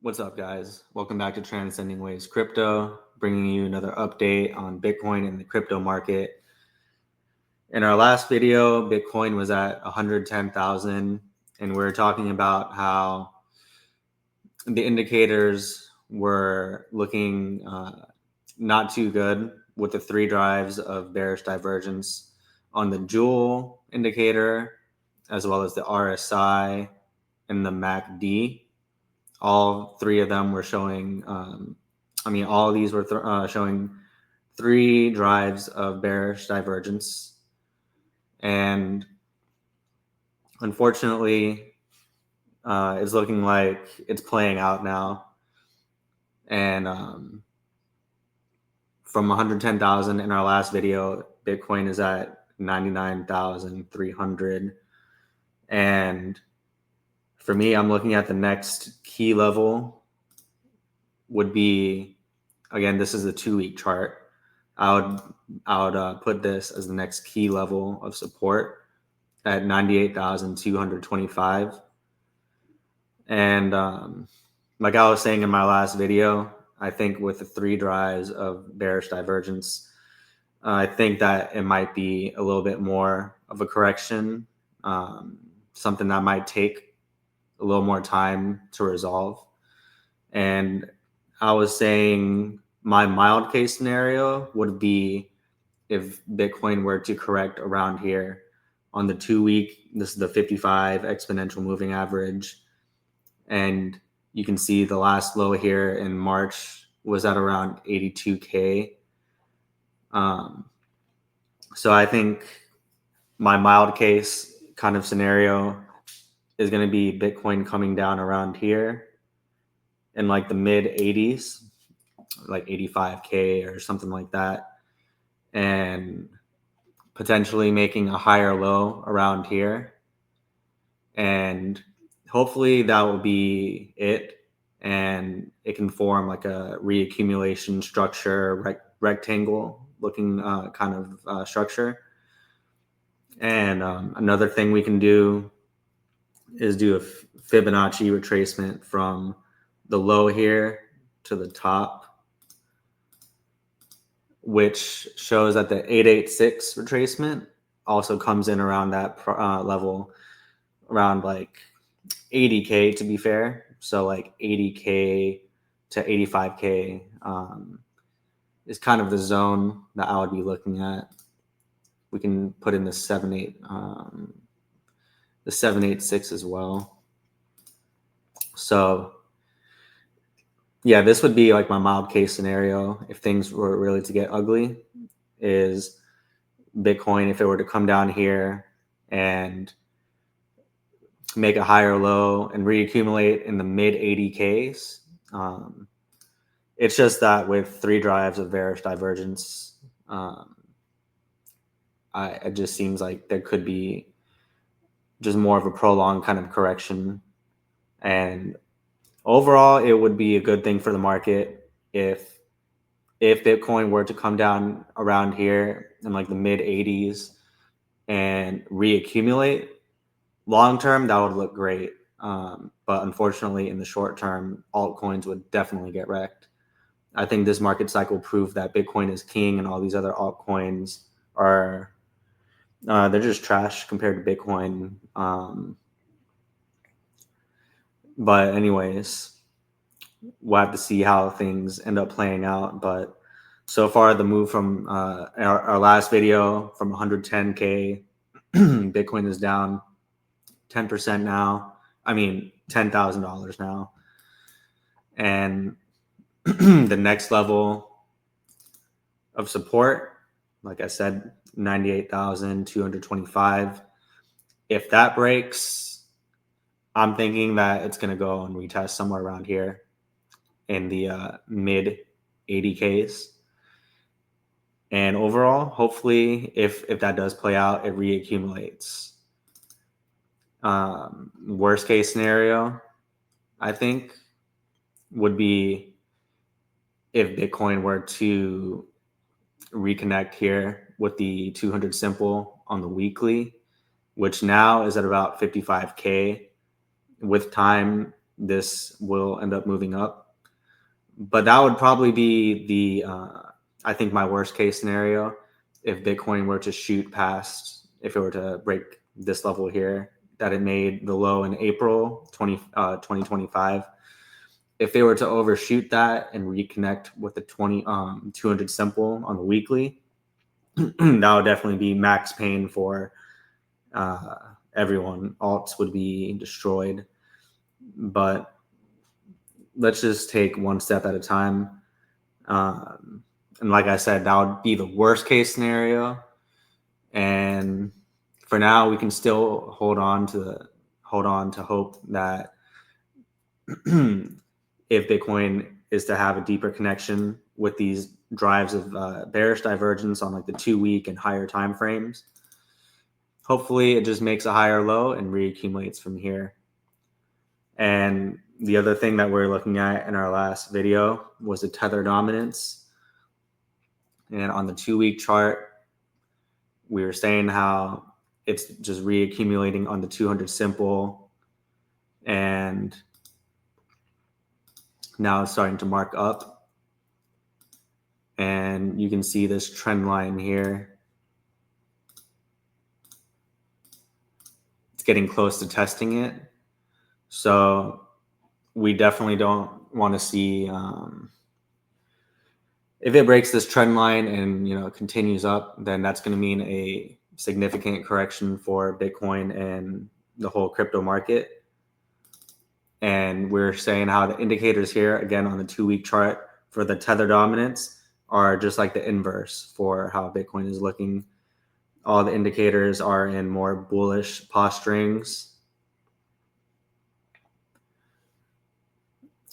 What's up, guys? Welcome back to Transcending Waves Crypto, bringing you another update on Bitcoin and the crypto market. In our last video, Bitcoin was at 110,000, and we are talking about how the indicators were looking not too good with the three drives of bearish divergence on the Joule indicator, as well as the RSI and the MACD. All three of them were showing, all of these were showing three drives of bearish divergence. And unfortunately, it's looking like it's playing out now. And from 110,000 in our last video, Bitcoin is at 99,300. And for me, I'm looking at the next key level would be, again, this is a 2-week chart. I would put this as the next key level of support at 98,225. And like I was saying in my last video, I think with the three drives of bearish divergence, I think that it might be a little bit more of a correction, something that might take a little more time to resolve. And I was saying my mild case scenario would be if Bitcoin were to correct around here on the 2-week. This is the 55 exponential moving average. And you can see the last low here in March was at around 82K. So I think my mild case kind of scenario is going to be Bitcoin coming down around here in like the mid 80s, like 85K or something like that, and potentially making a higher low around here. And hopefully that will be it. And it can form like a reaccumulation structure, rectangle looking kind of structure. And another thing we can do is do a Fibonacci retracement from the low here to the top, which shows that the 886 retracement also comes in around that level, around like 80K to be fair. So like 80K to 85K is kind of the zone that I would be looking at. We can put in the 786 as well. So yeah, this would be like my mild case scenario if things were really to get ugly, is Bitcoin, if it were to come down here and make a higher low and reaccumulate in the mid 80Ks. It's just that with three drives of bearish divergence, it just seems like there could be just more of a prolonged kind of correction. And overall, it would be a good thing for the market if Bitcoin were to come down around here in like the mid 80s and reaccumulate. Long term, that would look great. But unfortunately, in the short term, altcoins would definitely get wrecked. I think this market cycle proved that Bitcoin is king and all these other altcoins are they're just trash compared to Bitcoin. But anyways, we'll have to see how things end up playing out. But so far, the move from our last video from 110K, Bitcoin is down 10% now. I mean, $10,000 now. And the next level of support, like I said, 98,225. If that breaks, I'm thinking that it's going to go and retest somewhere around here in the mid 80Ks. And overall, hopefully, if that does play out, it reaccumulates. Worst case scenario, I think, would be if Bitcoin were to reconnect here with the 200 simple on the weekly, which now is at about 55K. With time, this will end up moving up. But that would probably be the, I think, my worst case scenario if Bitcoin were to shoot past, if it were to break this level here that it made the low in April 2025. If they were to overshoot that and reconnect with the 200 simple on the weekly, that would definitely be max pain for everyone. Alts would be destroyed. But let's just take one step at a time. And like I said, that would be the worst case scenario. And for now, we can still hold on to hope that if Bitcoin is to have a deeper connection with these drives of bearish divergence on like the 2-week and higher time frames, hopefully it just makes a higher low and reaccumulates from here. And the other thing that we're looking at in our last video was the tether dominance. And on the 2-week chart, we were saying how it's just reaccumulating on the 200 simple, and now it's starting to mark up. And you can see this trend line here. It's getting close to testing it. So we definitely don't want to see, if it breaks this trend line and continues up, then that's going to mean a significant correction for Bitcoin and the whole crypto market. And we're saying how the indicators here, again, on the 2-week chart for the tether dominance are just like the inverse for how Bitcoin is looking. All the indicators are in more bullish posturings.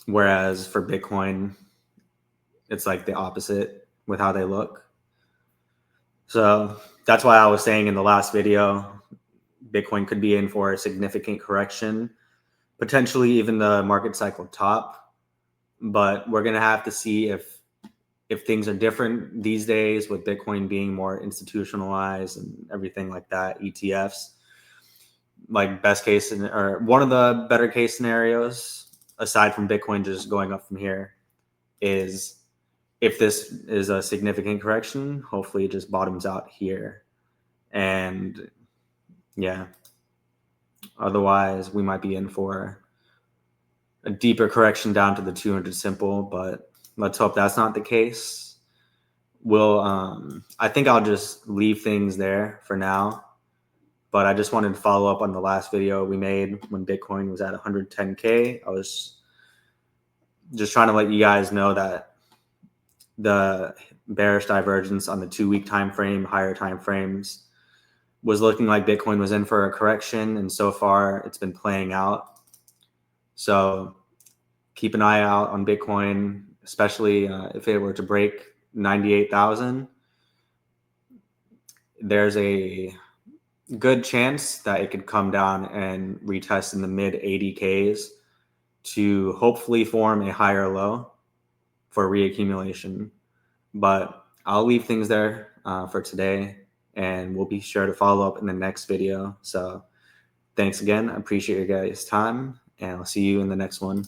Whereas for Bitcoin, it's like the opposite with how they look. So that's why I was saying in the last video, Bitcoin could be in for a significant correction, potentially even the market cycle top. But we're going to have to see if things are different these days with Bitcoin being more institutionalized and everything like that, ETFs. Like best case, or one of the better case scenarios, aside from Bitcoin just going up from here, is if this is a significant correction, hopefully it just bottoms out here. And yeah, otherwise we might be in for a deeper correction down to the 200 simple, but let's hope that's not the case. I think I'll just leave things there for now, but I just wanted to follow up on the last video we made when Bitcoin was at 110K. I was just trying to let you guys know that the bearish divergence on the 2-week time frame, higher time frames, was looking like Bitcoin was in for a correction, and so far it's been playing out. So keep an eye out on Bitcoin, especially if it were to break 98,000. There's a good chance that it could come down and retest in the mid 80Ks to hopefully form a higher low for reaccumulation. But I'll leave things there for today, and we'll be sure to follow up in the next video. So thanks again. I appreciate your guys' time, and I'll see you in the next one.